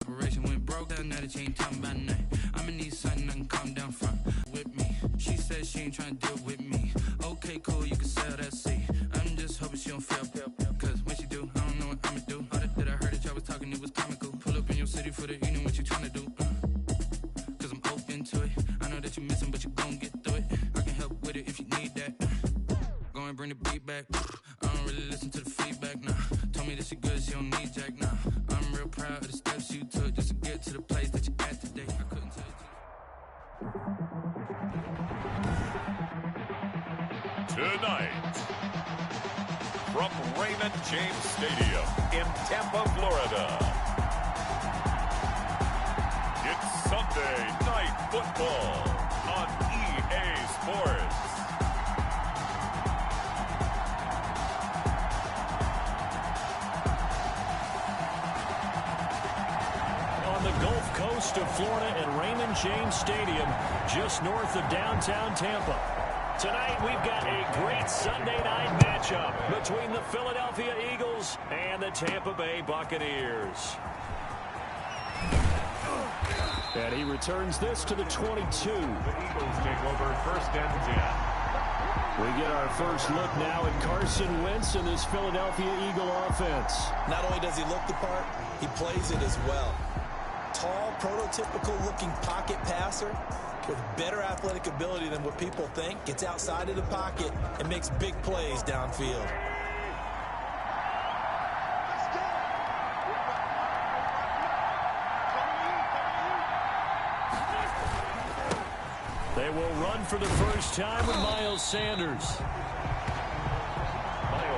Operation went broke, now that she ain't talking about nothing. I'ma need something I can calm down from with me. She said she ain't trying to deal with me. Okay, cool, you can sell that seat. I'm just hoping she don't fail, cause when she do, I don't know what I'ma do. All that I heard that y'all was talking, it was comical. Pull up in your city for the evening, what you trying to do? Cause I'm open to it. I know that you missing, but you gon' get through it. I can help with it if you need that. Go and bring the beat back. I don't really listen to the feedback, nah. Told me that she good, she don't need Jack, nah. I'm real proud of the steps you took just to get to the place that you're at today. I couldn't tell you. Tonight, from Raymond James Stadium in Tampa, Florida, it's Sunday Night Football on EA Sports. On the Gulf Coast of Florida at Raymond James Stadium, just north of downtown Tampa. Tonight, we've got a great Sunday night matchup between the Philadelphia Eagles and the Tampa Bay Buccaneers. And he returns this to the 22. The Eagles take over first and 10. We get our first look now at Carson Wentz and this Philadelphia Eagle offense. Not only does he look the part, he plays it as well. Tall, prototypical-looking pocket passer with better athletic ability than what people think, gets outside of the pocket and makes big plays downfield. They will run for the first time with Miles Sanders.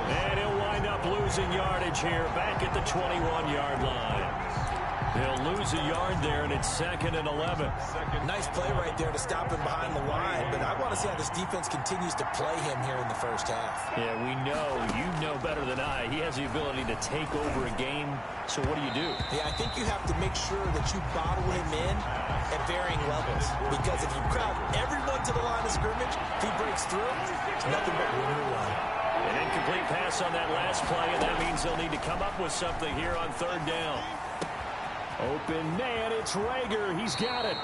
And he'll wind up losing yardage here back at the 21-yard line. They'll lose a yard there, and it's 2nd and 11. Nice play right there to stop him behind the line, but I want to see how this defense continues to play him here in the first half. Yeah, we know. You know better than I. He has the ability to take over a game, so what do you do? Yeah, I think you have to make sure that you bottle him in at varying levels, because if you crowd everyone to the line of scrimmage, if he breaks through, it's nothing but room to run. An incomplete pass on that last play, and that means they'll need to come up with something here on 3rd down. Open man, it's Rager. He's got it.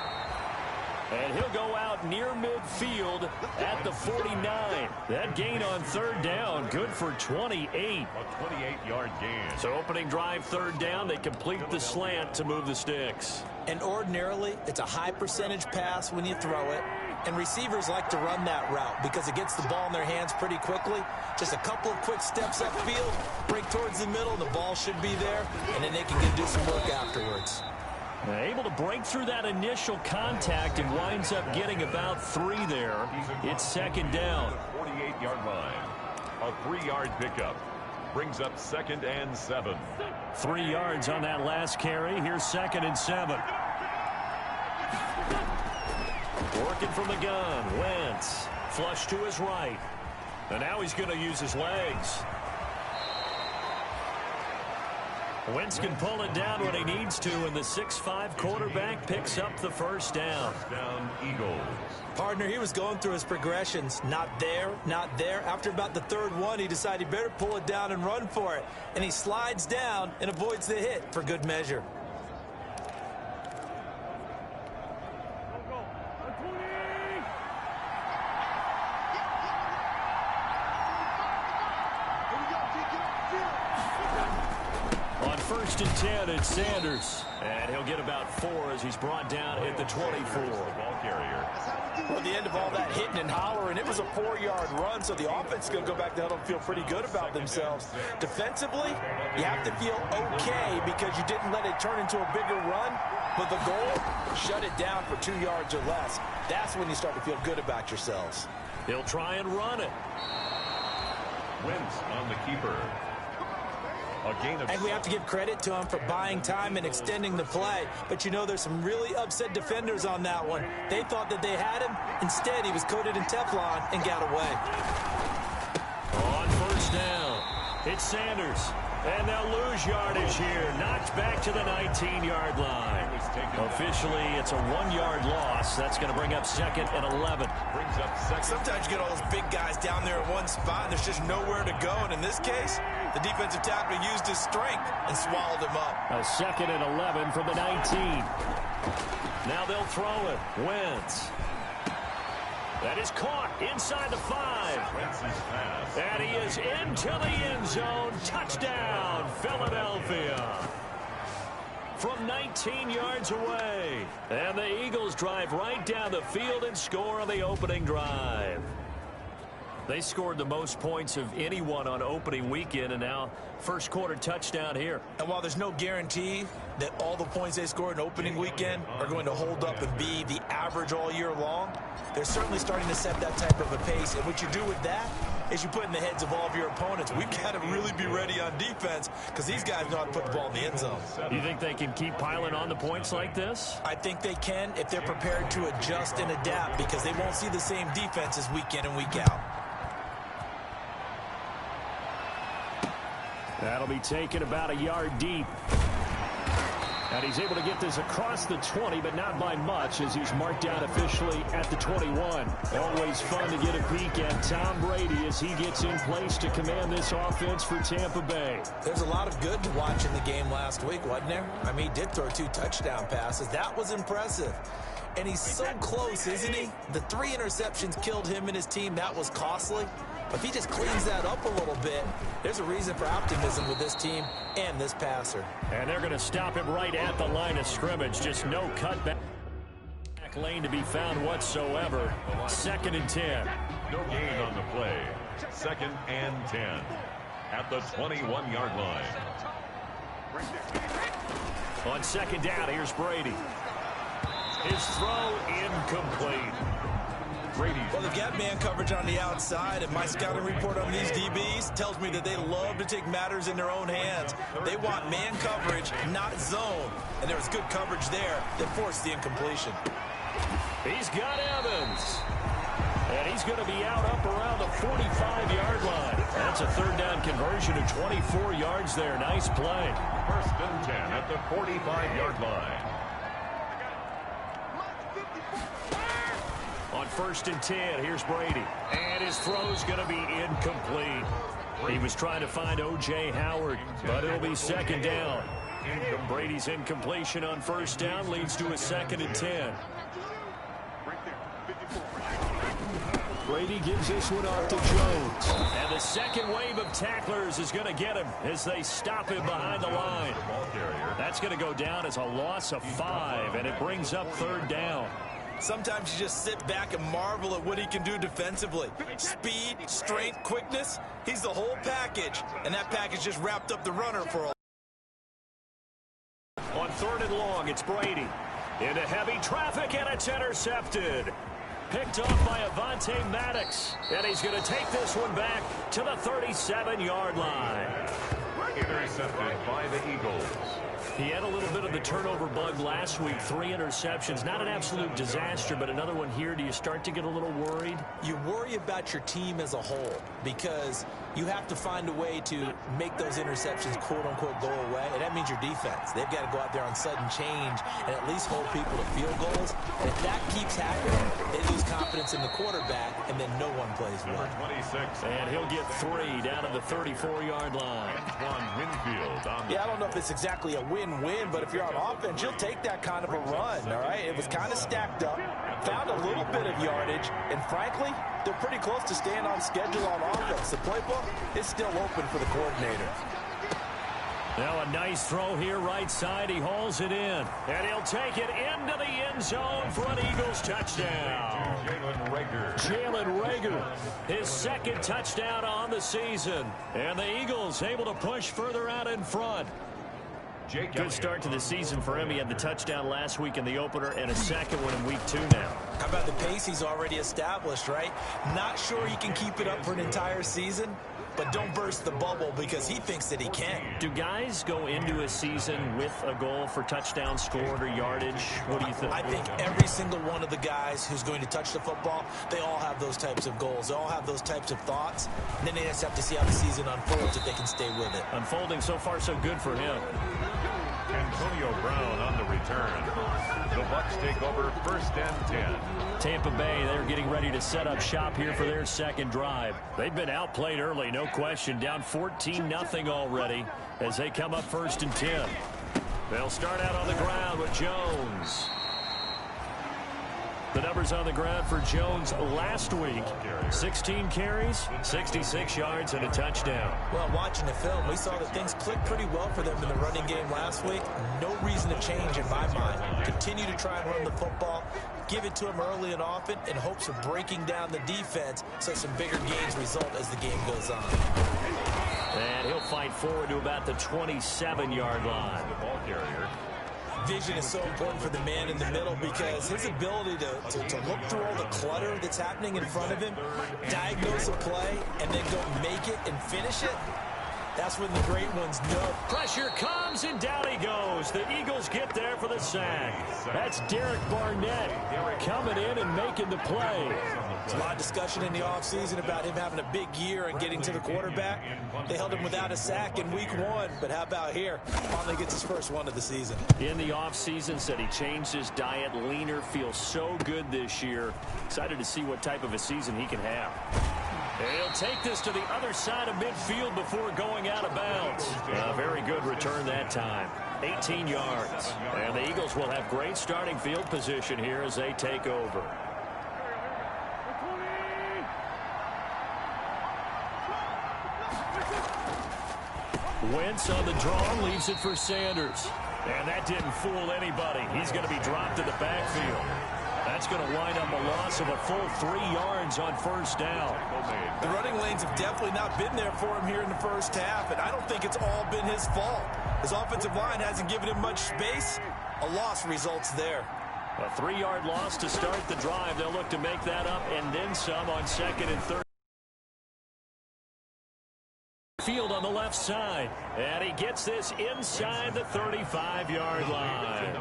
And he'll go out near midfield at the 49. That gain on 3rd down, good for 28. A 28-yard gain. So opening drive 3rd down, they complete the slant to move the sticks. And ordinarily, it's a high percentage pass when you throw it. And receivers like to run that route because it gets the ball in their hands pretty quickly. Just a couple of quick steps upfield, break towards the middle, the ball should be there, and then they can do some work afterwards. Able to break through that initial contact and winds up getting about 3 there. It's 2nd down. 48-yard line. A 3-yard pickup. Brings up 2nd and 7. 3 yards on that last carry. Here's 2nd and 7. Working from the gun. Wentz. Flush to his right. And now he's going to use his legs. Wentz can pull it down when he needs to, and the 6'5" quarterback picks up the first down. First down, Eagles. Partner, he was going through his progressions. Not there, not there. After about the 3rd one, he decided he better pull it down and run for it. And he slides down and avoids the hit for good measure. First and 10, it's Sanders. And he'll get about 4 as he's brought down at the 24. Ball carrier. Well, at the end of all that hitting and hollering, it was a 4-yard run, so the offense is going to go back to huddle and feel pretty good about themselves. Defensively, you have to feel okay because you didn't let it turn into a bigger run. But the goal, shut it down for 2 yards or less. That's when you start to feel good about yourselves. He'll try and run it. Wentz on the keeper. And we have to give credit to him for buying time and extending the play. But you know, there's some really upset defenders on that one. They thought that they had him. Instead, he was coated in Teflon and got away. On first down, it's Sanders. And they'll lose yardage here. Knocked back to the 19-yard line. Officially, it's a 1-yard loss. That's going to bring up 2nd and 11. Sometimes you get all those big guys down there in one spot, and there's just nowhere to go. And in this case, the defensive tackle used his strength and swallowed him up. A 2nd and 11 from the 19. Now they'll throw it. Wentz. That is caught inside the 5. And he is into the end zone. Touchdown, Philadelphia. From 19 yards away. And the Eagles drive right down the field and score on the opening drive. They scored the most points of anyone on opening weekend, and now first quarter touchdown here. And while there's no guarantee that all the points they scored in opening weekend are going to hold up and be the average all year long, they're certainly starting to set that type of a pace. And what you do with that is you put in the heads of all of your opponents, we've got to really be ready on defense because these guys know how to put the ball in the end zone. You think they can keep piling on the points like this? I think they can if they're prepared to adjust and adapt, because they won't see the same defenses week in and week out. That'll be taken about a yard deep. And he's able to get this across the 20, but not by much, as he's marked down officially at the 21. Always fun to get a peek at Tom Brady as he gets in place to command this offense for Tampa Bay. There's a lot of good to watch in the game last week, wasn't there? I mean, he did throw 2 touchdown passes. That was impressive. And he's so close, isn't he? The 3 interceptions killed him and his team. That was costly. But if he just cleans that up a little bit, there's a reason for optimism with this team and this passer. And they're going to stop him right at the line of scrimmage. Just no cutback lane to be found whatsoever. 2nd and 10. No gain on the play. 2nd and 10 at the 21-yard line. On 2nd down, here's Brady. His throw incomplete. Well, they've got man coverage on the outside, and my scouting report on these DBs tells me that they love to take matters in their own hands. They want man coverage, not zone. And there was good coverage there that forced the incompletion. He's got Evans. And he's going to be out up around the 45-yard line. That's a 3rd down conversion of 24 yards there. Nice play. 1st and 10 at the 45-yard line. On 1st and 10, here's Brady. And his throw's going to be incomplete. He was trying to find O.J. Howard, but it'll be 2nd down. Brady's incompletion on 1st down leads to a 2nd and 10. Brady gives this one off to Jones. And the second wave of tacklers is going to get him as they stop him behind the line. That's going to go down as a loss of 5, and it brings up 3rd down. Sometimes you just sit back and marvel at what he can do defensively. Speed, strength, quickness. He's the whole package. And that package just wrapped up the runner for a... On 3rd and long, it's Brady. Into heavy traffic, and it's intercepted. Picked off by Avonte Maddox. And he's going to take this one back to the 37-yard line. Intercepted by the Eagles. He had a little bit of the turnover bug last week. 3 interceptions. Not an absolute disaster, but another one here. Do you start to get a little worried? You worry about your team as a whole because you have to find a way to make those interceptions, quote-unquote, go away. And that means your defense. They've got to go out there on sudden change and at least hold people to field goals. And if that keeps happening, they lose confidence in the quarterback, and then no one plays well. Number 26. And he'll get 3 down at the 34-yard line. Yeah, I don't know if it's exactly a win-win, but if you're on offense, you'll take that kind of a run, all right? It was kind of stacked up, found a little bit of yardage, and frankly, they're pretty close to staying on schedule on offense. The playbook is still open for the coordinator. Now a nice throw here right side. He hauls it in. And he'll take it into the end zone for an Eagles touchdown. Jalen Reagor, his 2nd touchdown on the season. And the Eagles able to push further out in front. Good start to the season for him. He had the touchdown last week in the opener and a 2nd one in week 2 now. How about the pace he's already established, right? Not sure he can keep it up for an entire season, but don't burst the bubble because he thinks that he can. Do guys go into a season with a goal for touchdown scored or yardage? What do you think? I think every single one of the guys who's going to touch the football, they all have those types of goals. They all have those types of thoughts. And then they just have to see how the season unfolds if they can stay with it. Unfolding so far so good for him. Antonio Brown on the return. The Bucs take over 1st and 10. Tampa Bay, they're getting ready to set up shop here for their second drive. They've been outplayed early, no question. Down 14-0 already as they come up 1st and 10. They'll start out on the ground with Jones. The numbers on the ground for Jones last week. 16 carries, 66 yards, and a touchdown. Well, watching the film, we saw that things clicked pretty well for them in the running game last week. No reason to change in my mind. Continue to try and run the football. Give it to them early and often in hopes of breaking down the defense so some bigger gains result as the game goes on. And he'll fight forward to about the 27-yard line. The ball carrier. Vision is so important for the man in the middle because his ability to look through all the clutter that's happening in front of him, diagnose a play, and then go make it and finish it, that's when the great ones know. Pressure comes, and down he goes. The Eagles get there for the sack. That's Derek Barnett coming in and making the play. There's a lot of discussion in the offseason about him having a big year and getting to the quarterback. They held him without a sack in week 1, but how about here? Finally gets his first one of the season. In the offseason, said he changed his diet, leaner, feels so good this year. Excited to see what type of a season he can have. And he'll take this to the other side of midfield before going out of bounds. A very good return that time. 18 yards. And the Eagles will have great starting field position here as they take over. Wentz on the draw, leaves it for Sanders. And that didn't fool anybody. He's going to be dropped to the backfield. That's going to wind up a loss of a full 3 yards on 1st down. The running lanes have definitely not been there for him here in the first half, and I don't think it's all been his fault. His offensive line hasn't given him much space. A loss results there. A 3-yard loss to start the drive. They'll look to make that up and then some on 2nd and 3rd. Field on the left side, and he gets this inside the 35-yard line.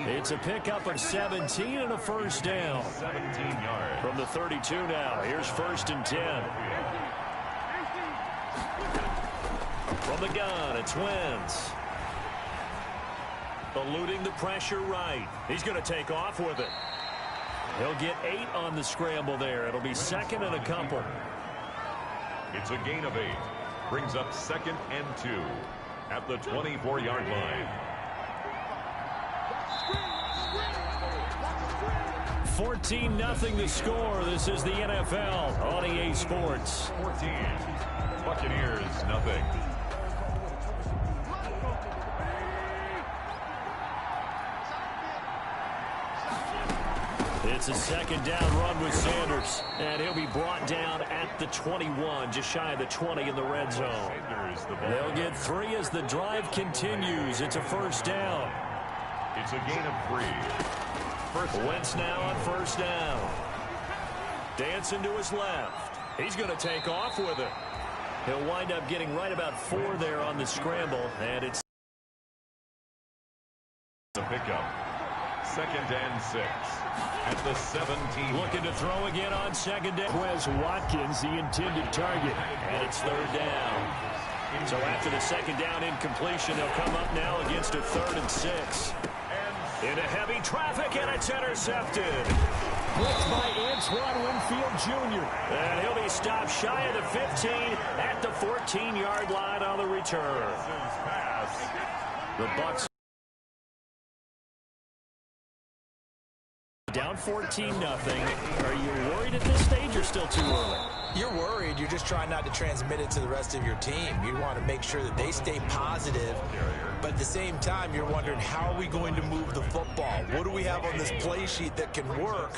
It's a pickup of 17 and a 1st down. 17 yards. From the 32 now, here's 1st and 10. From the gun, it's Wentz. Eluding the pressure right. He's going to take off with it. He'll get 8 on the scramble there. It'll be 2nd and a couple. It's a gain of 8. Brings up 2nd and 2 at the 24-yard line. 14-0 the score. This is the NFL on EA Sports. 14. Buccaneers, nothing. It's a 2nd down run with Sanders, and he'll be brought down at the 21, just shy of the 20 in the red zone. They'll get 3 as the drive continues. It's a 1st down. It's a gain of 3. Wentz now on 1st down. Dancing to his left. He's going to take off with it. He'll wind up getting right about 4 there on the scramble, and it's the pickup. 2nd and 6 at the 17. Looking to throw again on 2nd down. Quez Watkins, the intended target, and it's 3rd down. So after the 2nd down incompletion, they'll come up now against a 3rd and 6. Into heavy traffic, and it's intercepted. Blitzed by Antoine Winfield Jr. And he'll be stopped shy of the 15 at the 14-yard line on the return. The Bucs down 14-0. Are you worried at this stage or still too early? You're worried. You're just trying not to transmit it to the rest of your team. You want to make sure that they stay positive. But at the same time, you're wondering, how are we going to move the football? What do we have on this play sheet that can work?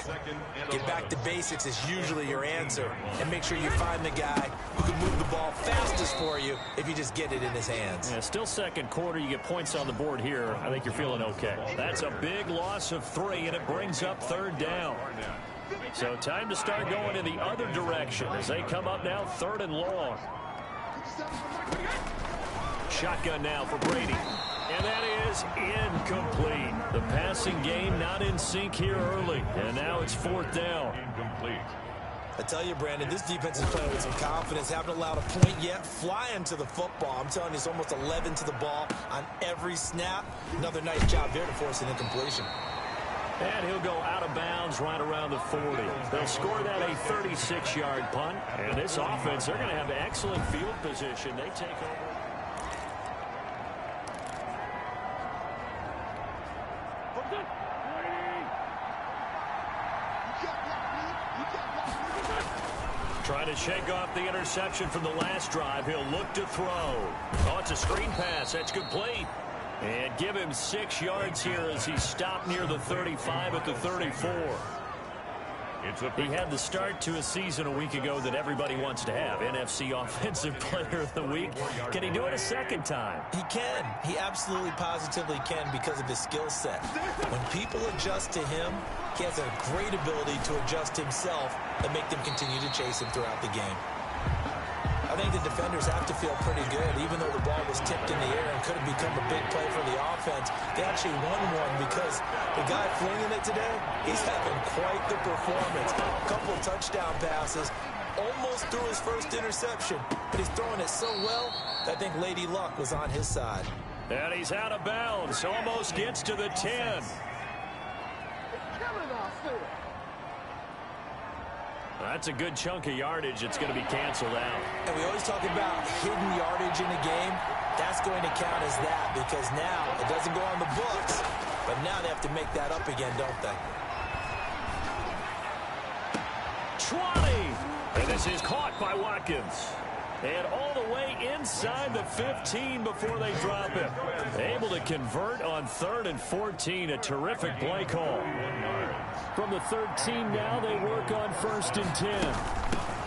Get back to basics is usually your answer. And make sure you find the guy who can move the ball fastest for you if you just get it in his hands. Yeah, still 2nd quarter. You get points on the board here. I think you're feeling okay. That's a big loss of 3, and it brings up 3rd down. So time to start going in the other direction as they come up now 3rd and long. Shotgun now for Brady. And that is incomplete. The passing game not in sync here early. And now it's 4th down. Incomplete. I tell you, Brandon, this defense is playing with some confidence. Haven't allowed a point yet. Flying to the football. I'm telling you, it's almost 11 to the ball on every snap. Another nice job there to force an incompletion. And he'll go out of bounds right around the 40. They'll score that a 36-yard punt. And this offense, they're going to have excellent field position. They take over. Trying to shake off the interception from the last drive. He'll look to throw. Oh, it's a screen pass. That's complete. And give him 6 yards here as he stopped near the 35 at the 34. He had the start to a season a week ago that everybody wants to have. NFC Offensive Player of the Week. Can he do it a second time? He can. He absolutely positively can because of his skill set. When people adjust to him, he has a great ability to adjust himself and make them continue to chase him throughout the game. I think the defenders have to feel pretty good. Even though the ball was tipped in the air and could have become a big play for the offense, they actually won one because the guy flinging it today, he's having quite the performance. A couple of touchdown passes, almost threw his first interception, but he's throwing it so well that I think Lady Luck was on his side. And he's out of bounds, almost gets to the 10. That's a good chunk of yardage. It's going to be canceled out. And we always talk about hidden yardage in the game. That's going to count as that because now it doesn't go on the books, but now they have to make that up again, don't they? 20. And this is caught by Watkins. And all the way inside the 15 before they drop it. Able to convert on 3rd and 14. A terrific play call. From the 13 now, they work on 1st and 10.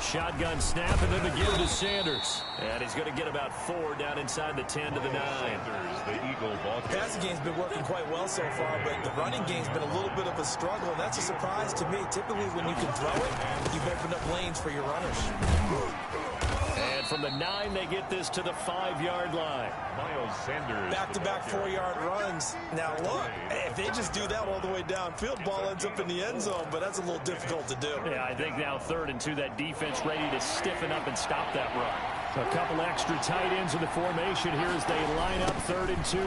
Shotgun snap, and then the give to Sanders. And he's going to get about 4 down inside the 10 to the 9. The passing game's been working quite well so far, but the running game's been a little bit of a struggle, and that's a surprise to me. Typically, when you can throw it, you've opened up lanes for your runners. And from the 9, they get this to the 5-yard line. Miles Sanders. Back-to-back 4-yard runs. Now, look, if they just do that all the way downfield, ball ends up in the end zone, but that's a little difficult to do. Yeah, I think now 3rd and 2, that defense ready to stiffen up and stop that run. A couple extra tight ends in the formation here as they line up 3rd and 2.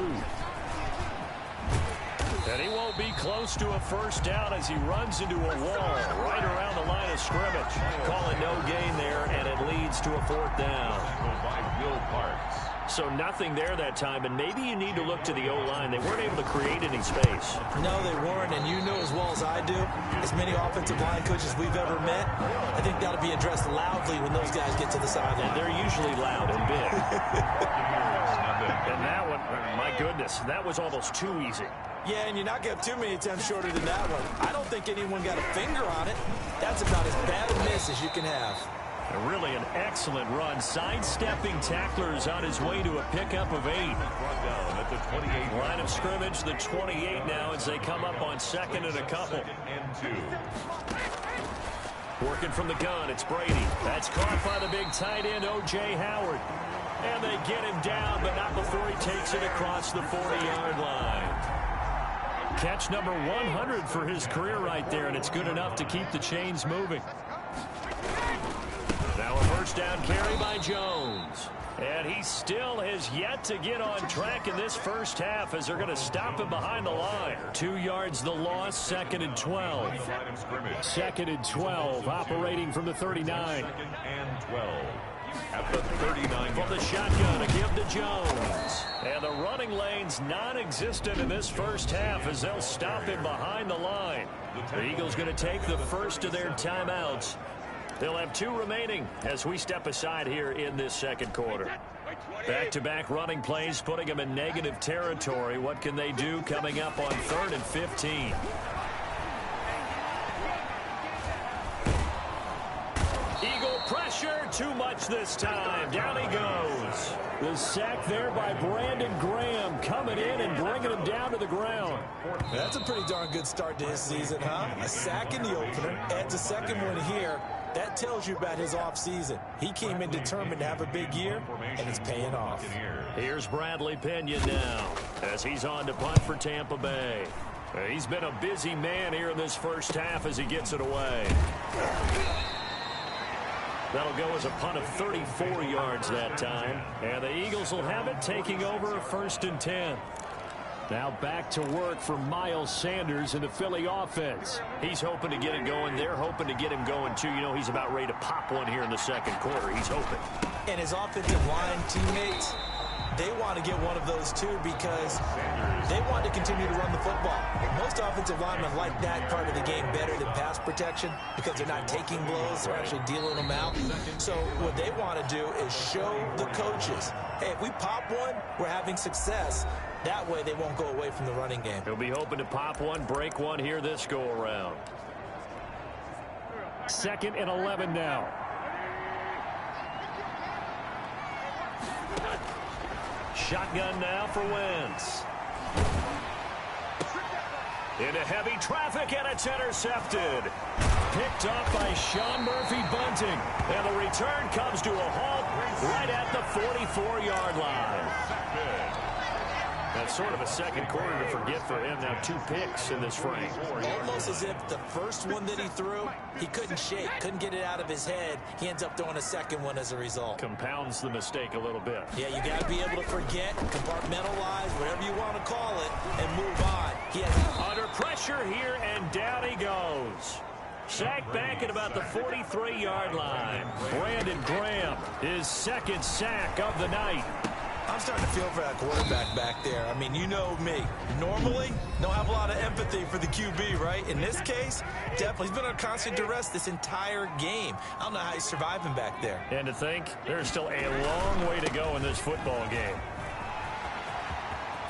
And he won't be close to a first down as he runs into a wall right around the line of scrimmage. Calling no gain there, and it leads to a 4th down. So nothing there that time, and maybe you need to look to the O-line. They weren't able to create any space. No, they weren't, and you know as well as I do, as many offensive line coaches we've ever met, I think that'll be addressed loudly when those guys get to the sideline. And they're usually loud and big. And that one, my goodness, that was almost too easy. Yeah, and you're not going to have too many attempts shorter than that one. I don't think anyone got a finger on it. That's about as bad a miss as you can have. Really an excellent run. Sidestepping tacklers on his way to a pickup of 8. At the 28. Line of scrimmage, the 28 now as they come up on 2nd and a couple. Working from the gun, it's Brady. That's caught by the big tight end, O.J. Howard. And they get him down, but not before he takes it across the 40-yard line. Catch number 100 for his career right there, and it's good enough to keep the chains moving. Now a first down carry by Jones. And he still has yet to get on track in this first half as they're going to stop him behind the line. 2 yards the loss, 2nd and 12. 2nd and 12, operating from the 39. 2nd and 12. At the 39. From the shotgun, a give to Jones. And the running lane's non-existent in this first half as they'll stop him behind the line. The Eagles going to take the first of their timeouts. They'll have 2 remaining as we step aside here in this second quarter. Back-to-back running plays putting them in negative territory. What can they do coming up on 3rd and 15? Eagle pressure, too much this time. Down he goes. The sack there by Brandon Graham coming in and bringing him down to the ground. That's a pretty darn good start to his season, huh? A sack in the opener, adds a second one here. That tells you about his offseason. He came in determined to have a big year, and it's paying off. Here's Bradley Pinion now as he's on to punt for Tampa Bay. He's been a busy man here in this first half as he gets it away. That'll go as a punt of 34 yards that time. And the Eagles will have it, taking over a 1st and 10. Now back to work for Miles Sanders in the Philly offense. He's hoping to get it going. They're hoping to get him going, too. You know, he's about ready to pop one here in the second quarter. He's hoping. And his offensive line teammates, they want to get one of those, too, because they want to continue to run the football. Most offensive linemen like that part of the game better than pass protection because they're not taking blows. They're actually dealing them out. So what they want to do is show the coaches, hey, if we pop one, we're having success. That way they won't go away from the running game. He'll be hoping to pop one, break one here this go-around. 2nd and 11 now. Shotgun now for Wentz. Into heavy traffic, and it's intercepted. Picked off by Sean Murphy-Bunting. And the return comes to a halt right at the 44-yard line. That's sort of a second quarter to forget for him. Now 2 picks in this frame. Almost as if the first one that he threw, he couldn't shake, couldn't get it out of his head. He ends up throwing a second one as a result. Compounds the mistake a little bit. Yeah, you got to be able to forget, compartmentalize, whatever you want to call it, and move on. He has under pressure here, and down he goes. Sacked back at about the 43-yard line. Brandon Graham, his 2nd sack of the night. I'm starting to feel for that quarterback back there. I mean, you know me. Normally, don't have a lot of empathy for the QB, right? In this case, definitely. He's been under constant duress this entire game. I don't know how he's surviving back there. And to think, there's still a long way to go in this football game.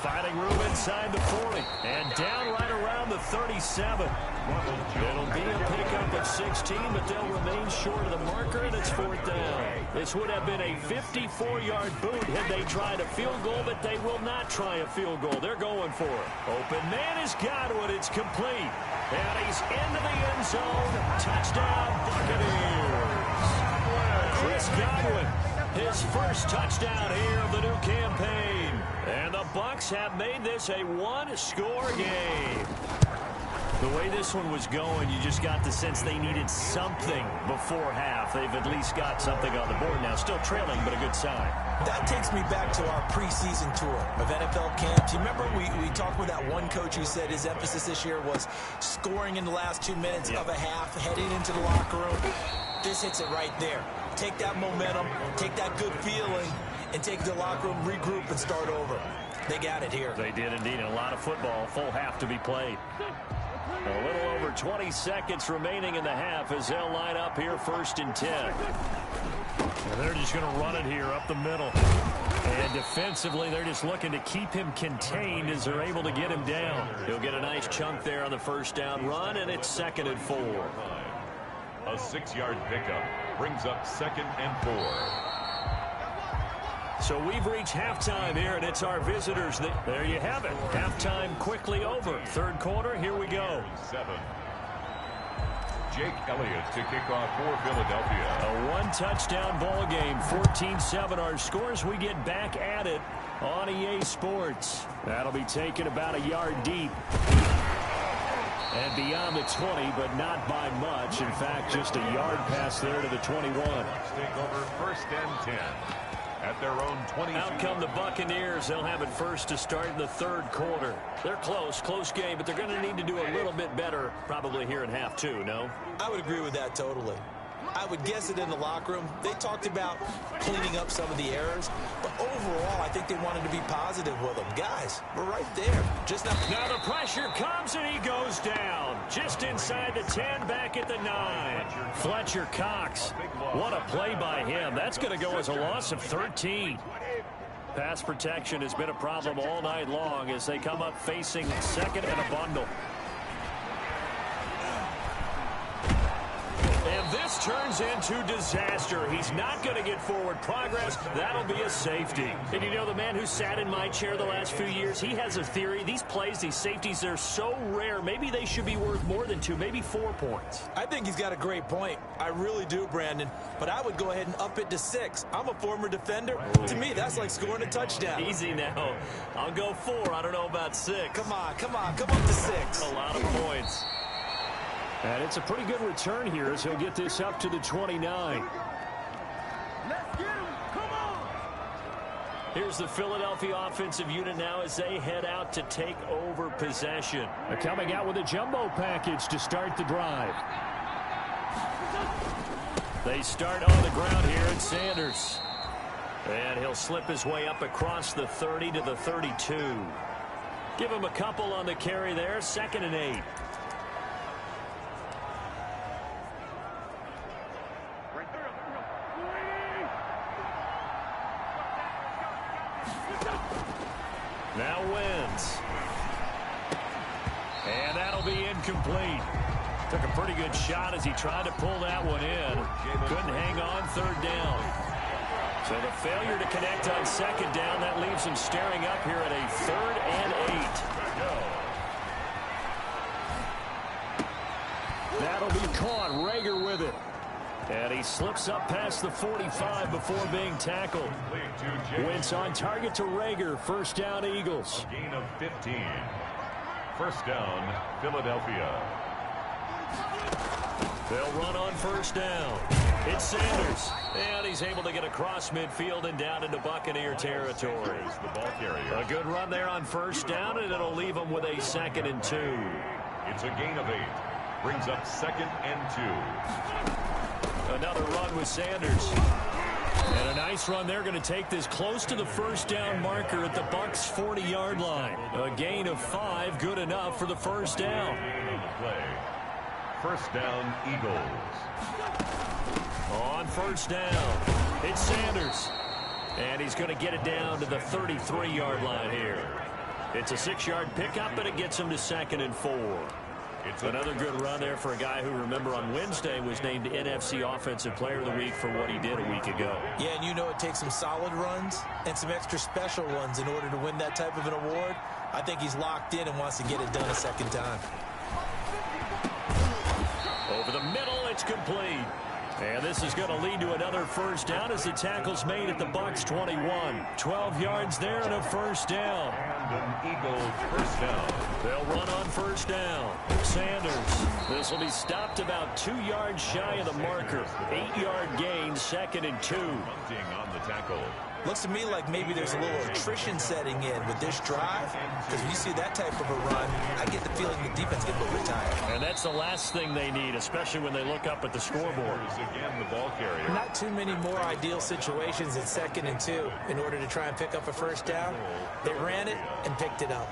Finding room inside the 40. And down right around the 37. It'll be a pickup of 16, but they'll remain short of the marker, and it's 4th down. This would have been a 54-yard boot had they tried a field goal, but they will not try a field goal. They're going for it. Open man is Godwin. It's complete. And he's into the end zone. Touchdown, Buccaneers. Chris Godwin, his first touchdown here of the new campaign. And the Bucs have made this a 1-score game. The way this one was going, you just got the sense they needed something before half. They've at least got something on the board now. Still trailing, but a good sign. That takes me back to our preseason tour of NFL camps. You remember we talked with that one coach who said his emphasis this year was scoring in the last 2 minutes of a half, heading into the locker room. This hits it right there. Take that momentum, take that good feeling, and take the locker room, regroup, and start over. They got it here. They did indeed. A lot of football, full half to be played. A little over 20 seconds remaining in the half as they'll line up here 1st and 10. And they're just going to run it here up the middle. And defensively, they're just looking to keep him contained as they're able to get him down. He'll get a nice chunk there on the 1st down run, and it's 2nd and 4. A 6-yard pickup brings up 2nd and 4. So we've reached halftime here, and it's our visitors. There you have it. Halftime quickly over. 3rd quarter, here we go. 7. Jake Elliott to kick off for Philadelphia. A 1-touchdown ball game, 14-7 our scores. We get back at it on EA Sports. That'll be taken about a yard deep. And beyond the 20, but not by much. In fact, just a yard pass there to the 21. Take over 1st and 10. At their own 20. Out come the Buccaneers. They'll have it first to start in the 3rd quarter. They're close game, but they're going to need to do a little bit better probably here in half 2, no? I would agree with that totally. I would guess it in the locker room. They talked about cleaning up some of the errors, but overall, I think they wanted to be positive with them. Guys, we're right there. Just now the pressure comes, and he goes down. Just inside the 10, back at the 9. Fletcher Cox. What a play by him. That's going to go as a loss of 13. Pass protection has been a problem all night long as they come up facing 2nd and a bundle. And this turns into disaster. He's not going to get forward progress. That'll be a safety. And you know, the man who sat in my chair the last few years, he has a theory. These plays, these safeties, they're so rare. Maybe they should be worth more than 2, maybe 4 points. I think he's got a great point. I really do, Brandon. But I would go ahead and up it to 6. I'm a former defender. To me, that's like scoring a touchdown. Easy now. I'll go 4. I don't know about 6. Come on. Come up to 6. A lot of points. And it's a pretty good return here as he'll get this up to the 29. Let's get him. Come on. Here's the Philadelphia offensive unit now as they head out to take over possession. They're coming out with a jumbo package to start the drive. They start on the ground here at Sanders. And he'll slip his way up across the 30 to the 32. Give him a couple on the carry there. 2nd and 8. Now wins. And that'll be incomplete. Took a pretty good shot as he tried to pull that one in. Couldn't hang on 3rd down. So the failure to connect on 2nd down, that leaves him staring up here at a 3rd and 8. That'll be caught. Rager with it. And he slips up past the 45 before being tackled. Wentz on target to Rager. 1st down, Eagles. A gain of 15. 1st down, Philadelphia. They'll run on 1st down. It's Sanders. And he's able to get across midfield and down into Buccaneer territory. The ball carrier. A good run there on 1st down, and it'll leave him with a 2nd and 2. It's a gain of 8. Brings up 2nd and 2. Another run with Sanders. And a nice run. They're going to take this close to the 1st down marker at the Bucs' 40-yard line. A gain of 5, good enough for the 1st down. Play. 1st down, Eagles. On 1st down, it's Sanders. And he's going to get it down to the 33-yard line here. It's a 6-yard pickup, but it gets him to 2nd and 4. It's another good run there for a guy who, remember, on Wednesday was named NFC Offensive Player of the Week for what he did a week ago. Yeah, and you know it takes some solid runs and some extra special ones in order to win that type of an award. I think he's locked in and wants to get it done a 2nd time. Over the middle, it's complete. And this is going to lead to another 1st down as the tackle's made at the Bucs' 21. 12 yards there and a 1st down. And an Eagles 1st down. They'll run on 1st down. Sanders. This will be stopped about 2 yards shy of the marker. 8-yard gain, 2nd and 2. Bunting on the tackle. Looks to me like maybe there's a little attrition setting in with this drive, because when you see that type of a run, I get the feeling the defense gets a little tired. And that's the last thing they need, especially when they look up at the scoreboard. Again, the ball carrier. Not too many more ideal situations at 2nd and 2 in order to try and pick up a 1st down. They ran it and picked it up.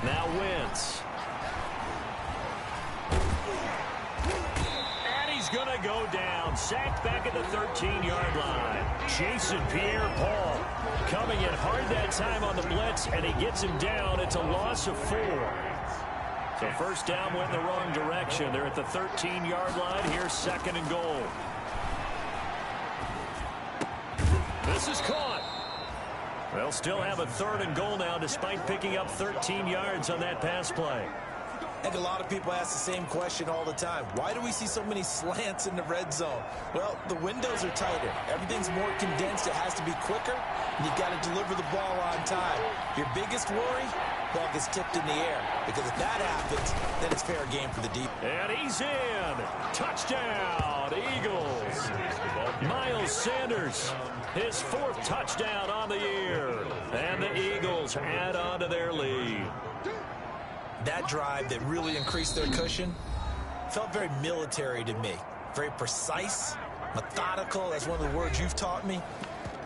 Now Wentz. And he's going to go down. Sacked back at the 13-yard line. Jason Pierre-Paul coming in hard that time on the blitz, and he gets him down. It's a loss of 4. So 1st down went in the wrong direction. They're at the 13-yard line. Here's 2nd and goal. This is caught. They'll still have a 3rd and goal now despite picking up 13 yards on that pass play. I think a lot of people ask the same question all the time. Why do we see so many slants in the red zone? Well, the windows are tighter. Everything's more condensed. It has to be quicker, and you've got to deliver the ball on time. Your biggest worry? Ball gets tipped in the air, because if that happens, then it's fair game for the deep. And he's in. Touchdown, Eagles. Miles Sanders, his 4th touchdown on the year. And the Eagles add on to their lead. That drive that really increased their cushion felt very military to me. Very precise, methodical. That's one of the words you've taught me.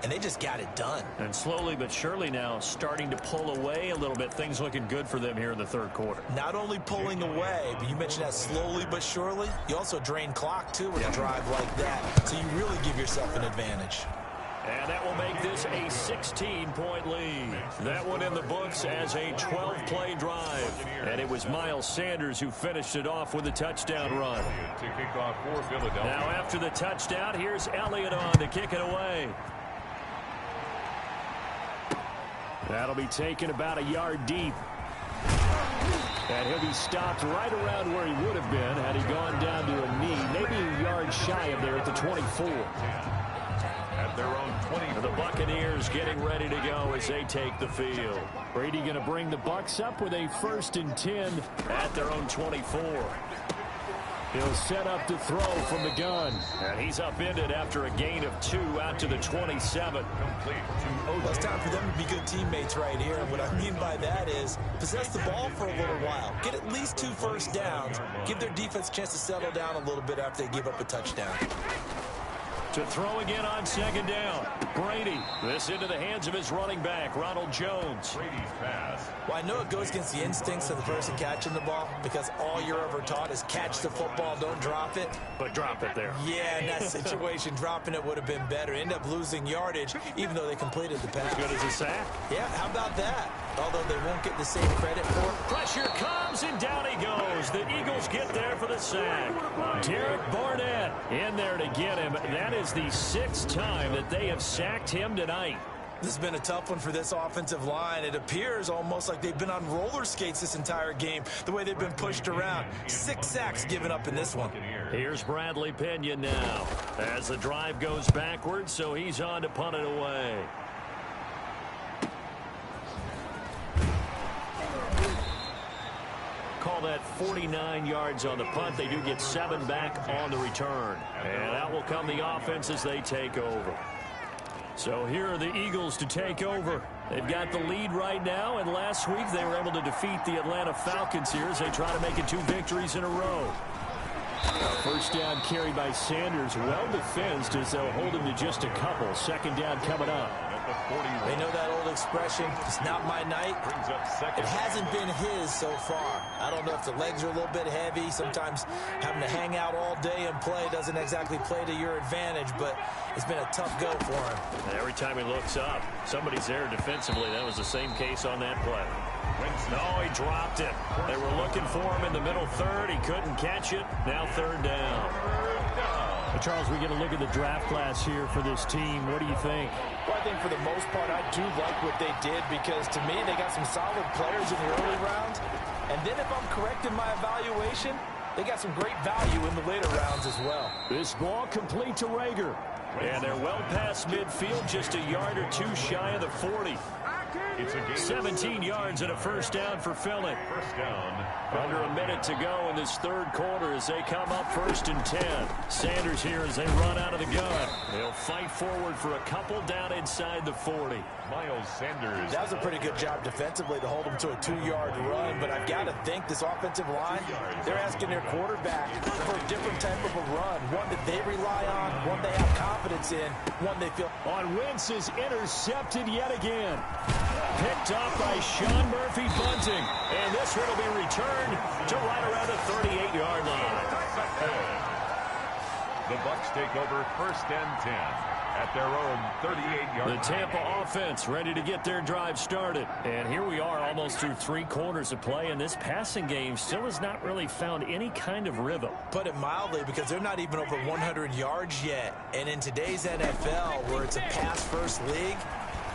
And they just got it done. And slowly but surely now starting to pull away a little bit. Things looking good for them here in the 3rd quarter. Not only pulling away, but you mentioned that slowly but surely. You also drain clock, too, with a drive like that. So you really give yourself an advantage. And that will make this a 16-point lead. That one in the books as a 12-play drive. And it was Miles Sanders who finished it off with a touchdown run. To kick off for Philadelphia. Now after the touchdown, here's Elliott on to kick it away. That'll be taken about a yard deep. And he'll be stopped right around where he would have been had he gone down to a knee, maybe a yard shy of there at the 24. At their own 20. The Buccaneers getting ready to go as they take the field. Brady going to bring the Bucs up with a 1st and 10 at their own 24. He'll set up to throw from the gun. And he's upended after a gain of 2 out to the 27. Complete to Well, it's time for them to be good teammates right here. And what I mean by that is possess the ball for a little while. Get at least 2 first downs. Give their defense a chance to settle down a little bit after they give up a touchdown. To throw again on 2nd down. Brady. This into the hands of his running back, Ronald Jones. Brady's pass. Well, I know it goes against the instincts of the person catching the ball because all you're ever taught is catch the football, don't drop it. But drop it there. Yeah, in that situation, dropping it would have been better. End up losing yardage, even though they completed the pass. Good as a sack. Yeah, how about that? Although they won't get the same credit for it. Pressure comes, and down he goes. The Eagles get there for the sack. Derek Barnett in there to get him. That is the 6th time that they have sacked him tonight. This has been a tough one for this offensive line. It appears almost like they've been on roller skates this entire game, the way they've been pushed around. 6 sacks given up in this one. Here's Bradley Pinion now as the drive goes backwards, so he's on to punt it away. Call that 49 yards on the punt. They do get 7 back on the return. And out will come the offense as they take over. So here are the Eagles to take over. They've got the lead right now, and last week they were able to defeat the Atlanta Falcons here as they try to make it 2 victories in a row. First down carried by Sanders, well defensed as they'll hold him to just a couple. 2nd down coming up. They know that old expression, it's not my night. It hasn't been his so far. I don't know if the legs are a little bit heavy. Sometimes having to hang out all day and play doesn't exactly play to your advantage, but it's been a tough go for him. And every time he looks up, somebody's there defensively. That was the same case on that play. No, he dropped it. They were looking for him in the middle 3rd. He couldn't catch it. Now 3rd down. Well, Charles, we get a look at the draft class here for this team. What do you think? Well, I think for the most part, I do like what they did because, to me, they got some solid players in the early rounds. And then if I'm correct in my evaluation, they got some great value in the later rounds as well. This ball complete to Rager. And they're well past midfield, just a yard or 2 shy of the 40. 17 yards and a 1st down for Philly. 1st down. Under a minute to go in this 3rd quarter as they come up 1st and 10. Sanders here as they run out of the gun. They'll fight forward for a couple down inside the 40. Miles Sanders. That was a pretty good job defensively to hold them to a 2-yard run, but I've got to think this offensive line, they're asking their quarterback for a different type of a run, one that they rely on, one they have confidence in, one they feel. On Wentz is intercepted yet again. Picked up by Sean Murphy Bunting, and this one will be returned to right around the 38-yard line. The Bucs take over 1st and 10 at their own 38-yard line. The Tampa offense ready to get their drive started. And here we are almost through 3 quarters of play, and this passing game still has not really found any kind of rhythm. Put it mildly, because they're not even over 100 yards yet. And in today's NFL, where it's a pass-first league,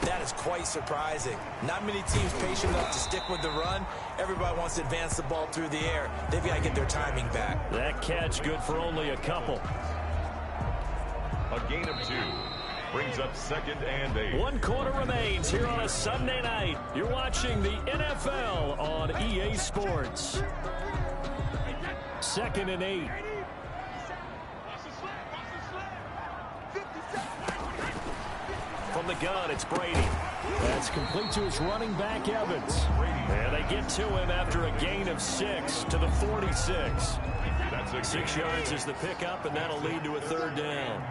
that is quite surprising. Not many teams patient enough to stick with the run. Everybody wants to advance the ball through the air. They've got to get their timing back. That catch good for only a couple. A gain of 2 brings up 2nd and 8. 1 quarter remains here on a Sunday night. You're watching the NFL on EA Sports. 2nd and 8. From the gun, it's Brady. That's complete to his running back, Evans. And they get to him after a gain of 6 to the 46. 6 yards is the pickup, and that'll lead to a 3rd down.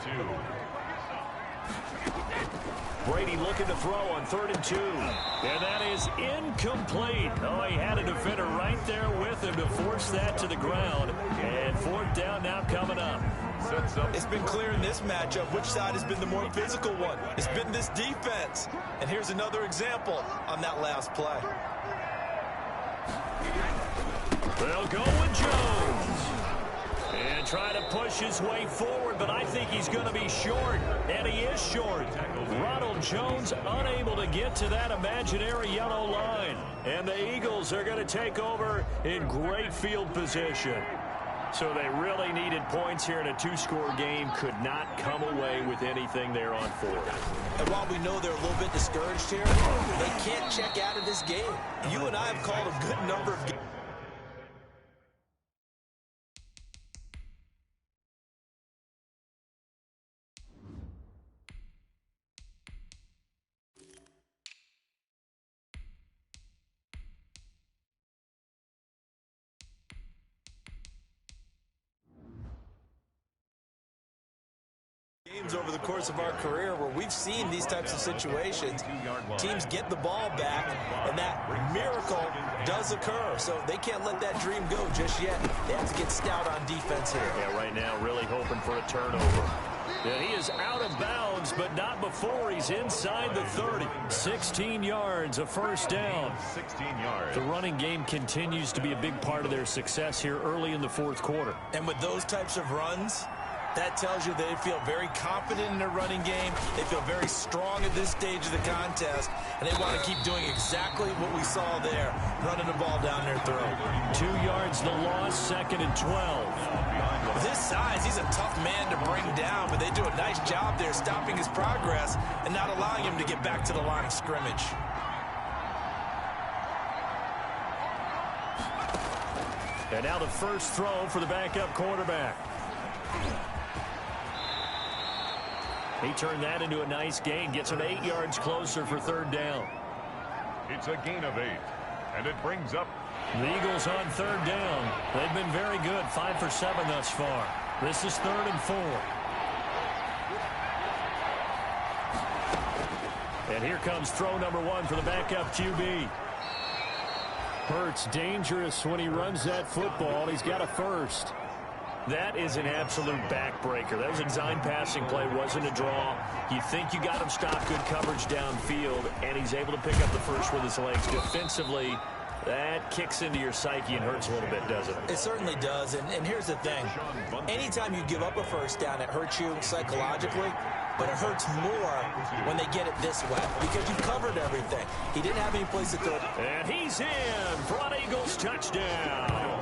Brady looking to throw on 3rd and 2. And that is incomplete. Oh, he had a defender right there with him to force that to the ground. And 4th down now coming up. sets up. It's been clear in this matchup which side has been the more physical one. It's been this defense. And here's another example on that last play. They'll go with Jones. And try to push his way forward, but I think he's going to be short. And he is short. Ronald Jones unable to get to that imaginary yellow line. And the Eagles are going to take over in great field position. So they really needed points here in a two-score game. Could not come away with anything there on fourth. And while we know they're a little bit discouraged here, they can't check out of this game. You and I have called a good number of games. Over the course of our career where we've seen these types of situations, teams get the ball back, and that miracle does occur. So they can't let that dream go just yet. They have to get stout on defense here. Yeah, right now really hoping for a turnover. Yeah, he is out of bounds, but not before he's inside the 30. 16 yards, a first down. 16 yards. The running game continues to be a big part of their success here early in the fourth quarter. And with those types of runs, that tells you they feel very confident in their running game. They feel very strong at this stage of the contest, and they want to keep doing exactly what we saw there, running the ball down their throat. 2 yards the loss, 2nd and 12. With his size, he's a tough man to bring down, but they do a nice job there stopping his progress and not allowing him to get back to the line of scrimmage. And now the first throw for the backup quarterback. He turned that into a nice gain, gets him 8 yards closer for third down. It's a gain of 8, and it brings up the Eagles on third down. They've been very good, 5 for 7 thus far. This is 3rd and 4. And here comes throw number 1 for the backup QB. Hurts dangerous when he runs that football. He's got a first. That is an absolute backbreaker. That was a design passing play, wasn't a draw. You think you got him stopped, good coverage downfield, and he's able to pick up the first with his legs. Defensively, that kicks into your psyche and hurts a little bit, doesn't it? It certainly does, and here's the thing. Anytime you give up a first down, it hurts you psychologically, but it hurts more when they get it this way because you've covered everything. He didn't have any place to throw it. And he's in for an Eagles touchdown.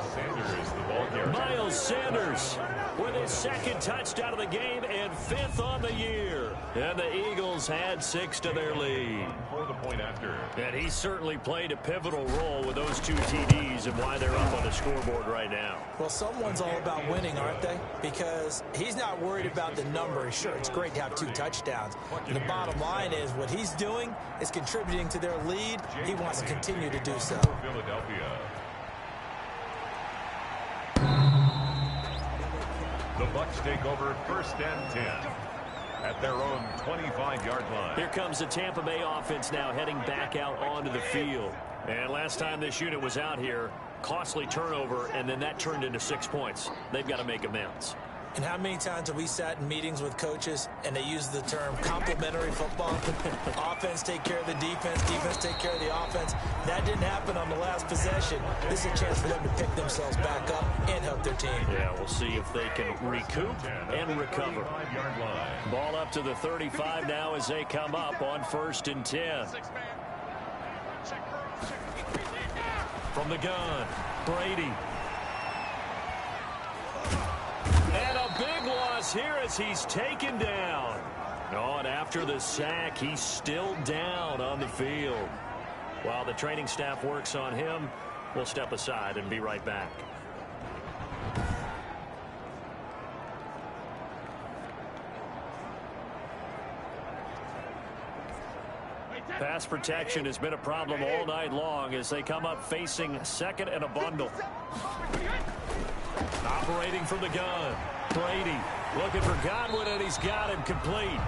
Miles Sanders with his 2nd touchdown of the game and 5th on the year. And the Eagles had 6 to their lead. For the point after. And he certainly played a pivotal role with those 2 TDs and why they're up on the scoreboard right now. Well, someone's all about winning, aren't they? Because he's not worried about the number. Sure, it's great to have 2 touchdowns. And the bottom line is what he's doing is contributing to their lead. He wants to continue to do so. Philadelphia. The Bucs take over 1st and 10 at their own 25-yard line. Here comes the Tampa Bay offense now heading back out onto the field. And last time this unit was out here, costly turnover, and then that turned into 6 points. They've got to make amends. And how many times have we sat in meetings with coaches and they use the term complementary football? Offense take care of the defense, defense take care of the offense. That didn't happen on the last possession. This is a chance for them to pick themselves back up and help their team. Yeah, we'll see if they can recoup and recover. Ball up to the 35 now as they come up on 1st and 10. From the gun, Brady. And a big loss here as he's taken down. Oh, and after the sack, he's still down on the field. While the training staff works on him, we'll step aside and be right back. Pass protection has been a problem all night long as they come up facing 2nd and a bundle. Operating from the gun, Brady looking for Godwin, and he's got him complete.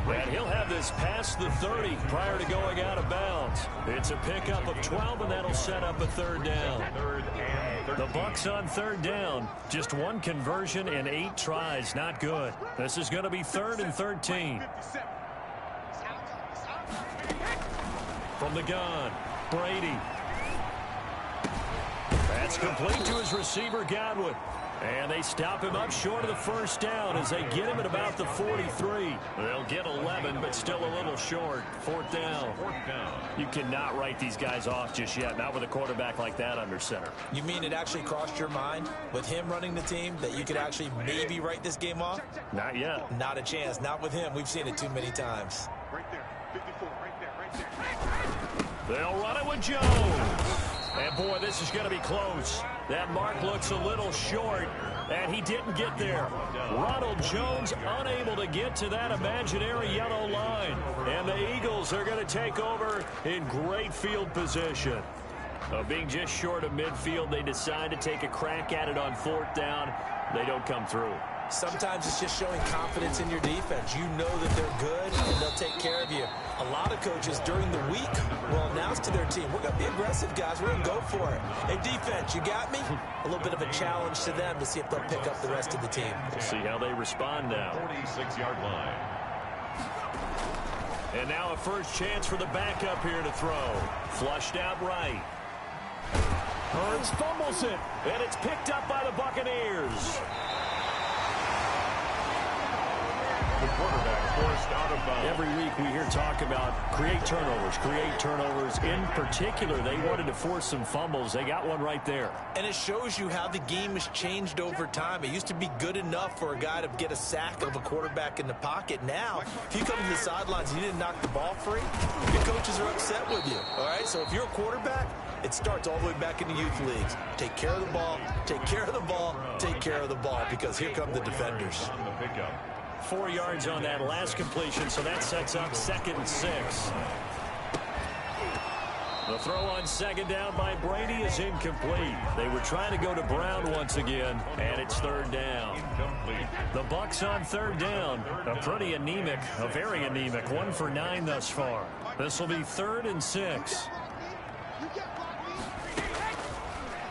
And he'll have this past the 30 prior to going out of bounds. It's a pickup of 12, and that'll set up a third down. The Bucs on third down. Just one conversion in 8 tries. Not good. This is going to be 3rd and 13. From the gun, Brady. That's complete to his receiver, Godwin. And they stop him up short of the first down as they get him at about the 43. They'll get 11, but still a little short. 4th down. You cannot write these guys off just yet, not with a quarterback like that under center. You mean it actually crossed your mind with him running the team that you could actually maybe write this game off? Not yet. Not a chance. Not with him. We've seen it too many times. Right there. 54, right there. They'll run it with Jones. And, boy, this is going to be close. That mark looks a little short, and he didn't get there. Ronald Jones unable to get to that imaginary yellow line. And the Eagles are going to take over in great field position. Being just short of midfield, they decide to take a crack at it on 4th down. They don't come through. Sometimes it's just showing confidence in your defense. You know that they're good, and they'll take care of you. A lot of coaches during the week will announce to their team, we're going to be aggressive, guys. We're going to go for it. Hey, defense, you got me? A little bit of a challenge to them to see if they'll pick up the rest of the team. We'll see how they respond now. 46-yard line. And now a first chance for the backup here to throw. Flushed out right. Hurts fumbles it, and it's picked up by the Buccaneers. The quarterback forced out of bounds. Every week we hear talk about create turnovers. In particular, they wanted to force some fumbles. They got one right there. And it shows you how the game has changed over time. It used to be good enough for a guy to get a sack of a quarterback in the pocket. Now, if you come to the sidelines and you didn't knock the ball free, your coaches are upset with you. All right? So if you're a quarterback, it starts all the way back in the youth leagues. Take care of the ball, take care of the ball, take care of the ball, because here come the defenders. On the pickup. 4 yards on that last completion, so that sets up 2nd and 6. The throw on 2nd down by Brady is incomplete. They were trying to go to Brown once again, and it's 3rd down. Incomplete. The Bucs on 3rd down. A very anemic, 1 for 9 thus far. This will be 3rd and 6.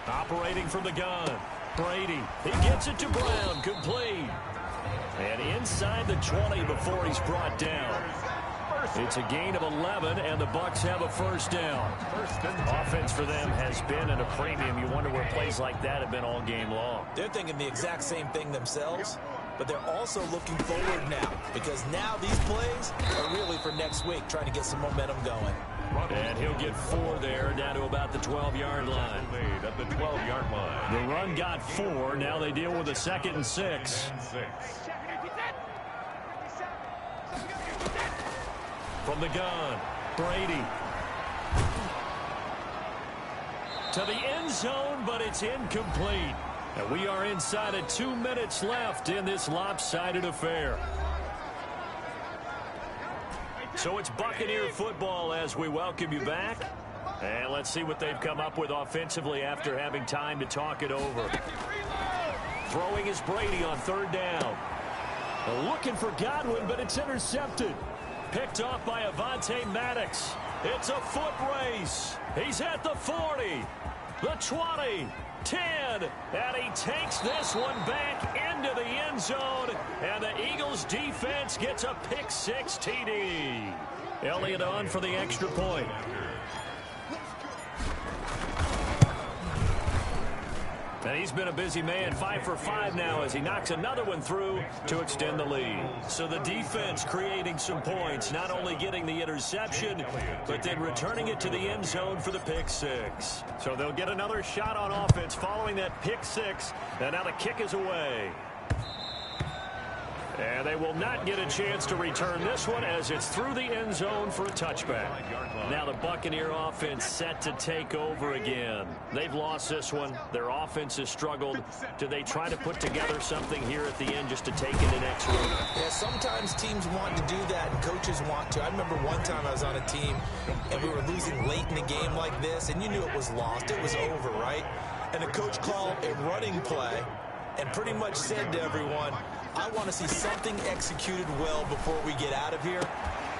Operating from the gun, Brady. He gets it to Brown, complete. And inside the 20 before he's brought down. It's a gain of 11, and the Bucs have a first down. Offense for them has been at a premium. You wonder where plays like that have been all game long. They're thinking the exact same thing themselves, but they're also looking forward now, because now these plays are really for next week, trying to get some momentum going. And he'll get 4 there, down to about the 12-yard line. At the 12-yard line. The run got 4. Now they deal with a 2nd and 6. From the gun, Brady. To the end zone, but it's incomplete. And we are inside of 2 minutes left in this lopsided affair. So it's Buccaneer football as we welcome you back. And let's see what they've come up with offensively after having time to talk it over. Throwing is Brady on 3rd down. Looking for Godwin, but it's intercepted. Picked off by Avonte Maddox. It's a foot race. He's at the 40, the 20, 10, and he takes this one back into the end zone, and the Eagles defense gets a pick-6 TD. Elliott on for the extra point. And he's been a busy man, 5 for 5 now as he knocks another one through to extend the lead. So the defense creating some points, not only getting the interception, but then returning it to the end zone for the pick-6. So they'll get another shot on offense following that pick-6, and now the kick is away. And they will not get a chance to return this one as it's through the end zone for a touchback. Now the Buccaneer offense set to take over again. They've lost this one. Their offense has struggled. Do they try to put together something here at the end just to take it an extra? Yeah, sometimes teams want to do that and coaches want to. I remember one time I was on a team and we were losing late in the game like this, and you knew it was lost. It was over, right? And the coach called a running play and pretty much said to everyone, I want to see something executed well before we get out of here.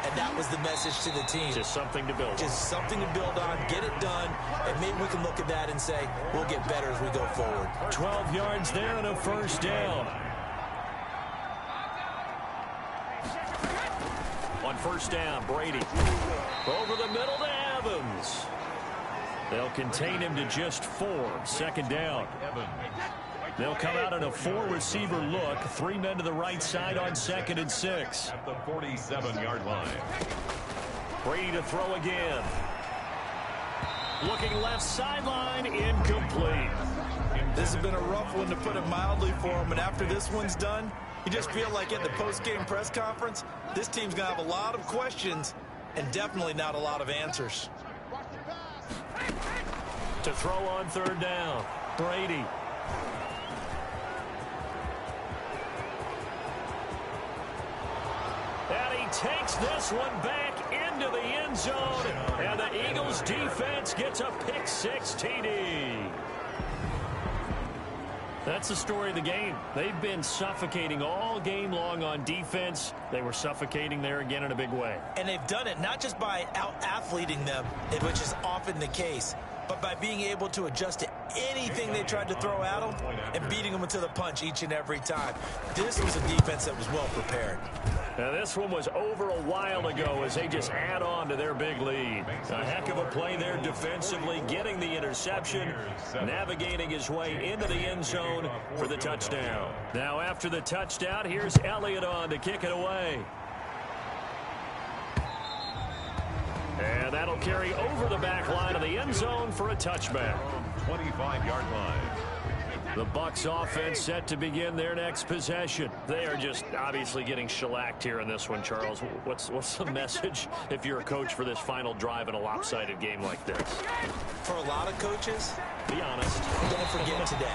And that was the message to the team. Just something to build on. Just something to build on, get it done, and maybe we can look at that and say, we'll get better as we go forward. 12 yards there and a first down. On first down, Brady. Over the middle to Evans. They'll contain him to just 4. Second down. They'll come out in a 4-receiver look. 3 men to the right side on 2nd and 6. At the 47-yard line. Brady to throw again. Looking left sideline, incomplete. This has been a rough one, to put it mildly, for him. And after this one's done, you just feel like at the post-game press conference, this team's going to have a lot of questions and definitely not a lot of answers. To throw on 3rd down, Brady. And he takes this one back into the end zone. And the Eagles defense gets a pick-6 TD. That's the story of the game. They've been suffocating all game long on defense. They were suffocating there again in a big way. And they've done it not just by out-athleting them, which is often the case, but by being able to adjust to anything they tried to throw at them and beating them into the punch each and every time. This was a defense that was well prepared. Now, this one was over a while ago as they just add on to their big lead. A heck of a play there defensively, getting the interception, navigating his way into the end zone for the touchdown. Now, after the touchdown, here's Elliott on to kick it away. And that'll carry over the back line of the end zone for a touchback. 25-yard line. The Bucs offense set to begin their next possession. They are just obviously getting shellacked here in this one, Charles. What's the message if you're a coach for this final drive in a lopsided game like this? For a lot of coaches, be honest. Don't forget today.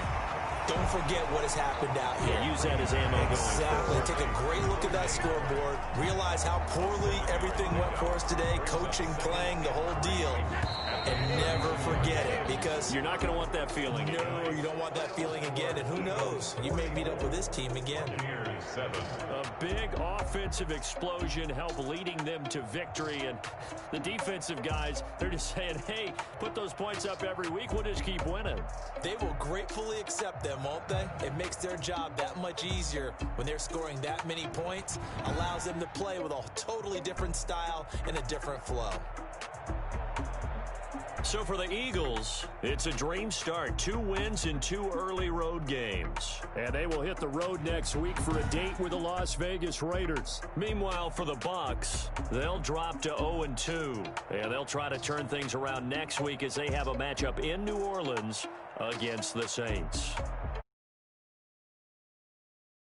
Don't forget what has happened out here. Yeah, use that as ammo going forward. Take a great look at that scoreboard. Realize how poorly everything went for us today. Coaching, playing, the whole deal. And never forget it, because you're not going to want that feeling. No, you don't want that feeling again. And who knows? You may meet up with this team again. A big offensive explosion helped leading them to victory. And the defensive guys, they're just saying, hey, put those points up every week. We'll just keep winning. They will gratefully accept them, won't they? It makes their job that much easier when they're scoring that many points. Allows them to play with a totally different style and a different flow. So for the Eagles, it's a dream start. 2 wins in 2 early road games. And they will hit the road next week for a date with the Las Vegas Raiders. Meanwhile, for the Bucs, they'll drop to 0-2. And they'll try to turn things around next week as they have a matchup in New Orleans against the Saints.